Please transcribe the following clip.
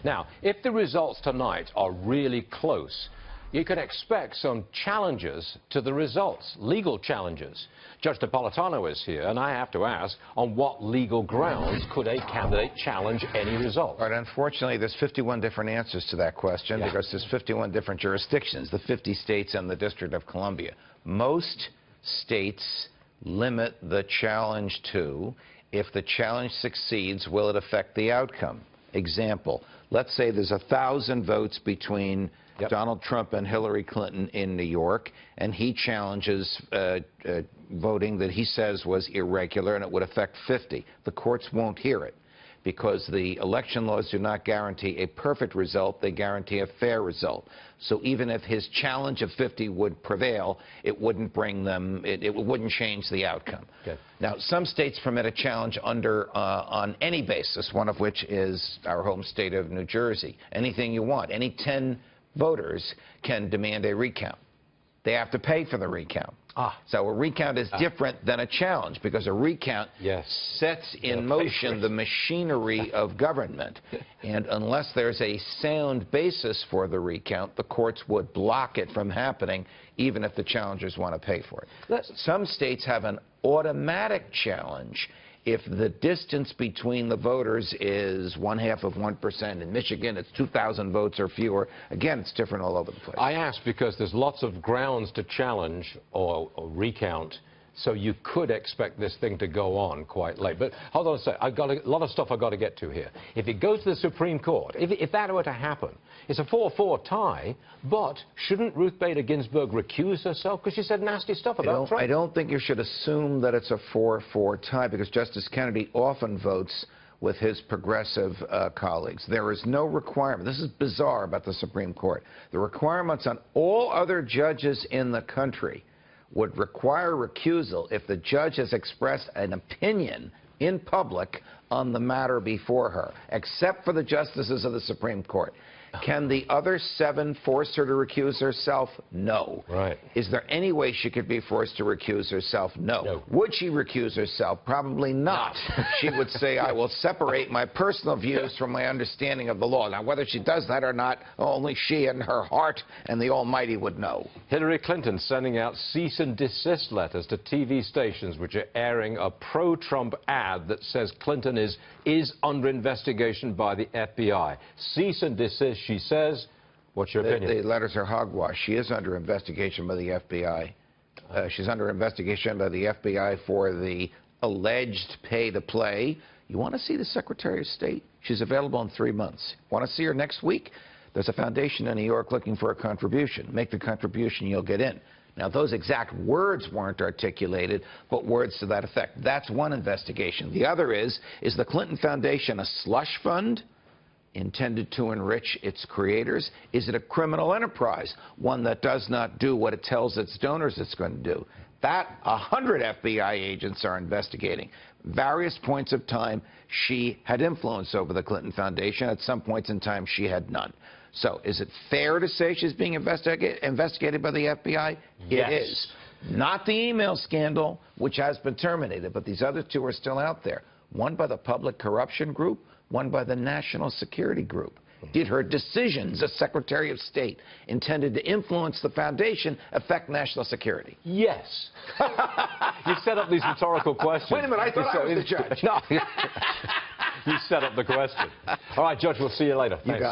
Now, if the results tonight are really close, you can expect some challenges to the results, legal challenges. Judge Napolitano is here, and I have to ask, on what legal grounds could a candidate challenge any result? Right, unfortunately, there's 51 different answers to that question because there's 51 different jurisdictions, the 50 states and the District of Columbia. Most states limit the challenge to, if the challenge succeeds, will it affect the outcome? Example, let's say there's 1,000 votes between Donald Trump and Hillary Clinton in New York, and he challenges voting that he says was irregular, and it would affect 50. The courts won't hear it because the election laws do not guarantee a perfect result. They guarantee a fair result. So even if his challenge of 50 would prevail, it wouldn't bring them, it wouldn't change the outcome. Okay. Now, some states permit a challenge on any basis, one of which is our home state of New Jersey. Anything you want. Any 10 voters can demand a recount. They have to pay for the recount. So a recount is different than a challenge because a recount sets in motion the machinery of government. And unless there's a sound basis for the recount, the courts would block it from happening even if the challengers want to pay for it. Some states have an automatic challenge if the distance between the voters is 0.5%. In Michigan, it's 2,000 votes or fewer. Again, it's different all over the place. I ask because there's lots of grounds to challenge or recount, so you could expect this thing to go on quite late. But hold on a sec. I've got a lot of stuff I've got to get to here. If it goes to the Supreme Court, if that were to happen, it's a 4-4 tie, but shouldn't Ruth Bader Ginsburg recuse herself because she said nasty stuff about Trump? I don't think you should assume that it's a 4-4 tie because Justice Kennedy often votes with his progressive colleagues. There is no requirement. This is bizarre about the Supreme Court. The requirements on all other judges in the country would require recusal if the judge has expressed an opinion in public on the matter before her, except for the justices of the Supreme Court. Can the other 7 force her to recuse herself? No. Right. Is there any way she could be forced to recuse herself? No. Would she recuse herself? Probably not. She would say, I will separate my personal views from my understanding of the law. Now, whether she does that or not, only she and her heart and the Almighty would know. Hillary Clinton sending out cease and desist letters to TV stations which are airing a pro-Trump ad that says Clinton is under investigation by the FBI. Cease and desist, she says. What's your opinion? The letters are hogwash. She is under investigation by the FBI. She's under investigation by the FBI for the alleged pay-to-play. You want to see the Secretary of State? She's available in 3 months. Want to see her next week? There's a foundation in New York looking for a contribution. Make the contribution, you'll get in. Now, those exact words weren't articulated, but words to that effect. That's one investigation. The other is the Clinton Foundation a slush fund intended to enrich its creators? Is it a criminal enterprise, one that does not do what it tells its donors it's going to do? That 100 FBI agents are investigating. Various points of time, she had influence over the Clinton Foundation. At some points in time, she had none. So is it fair to say she's being investigated by the FBI? Yes. It is. Not the email scandal, which has been terminated, but these other 2 are still out there. One by the Public Corruption Group, one by the National Security Group. Did her decisions as Secretary of State intended to influence the foundation affect national security? Yes. You set up these rhetorical questions. Wait a minute, I thought I was the judge. No. You set up the question. All right, Judge, we'll see you later. Thanks.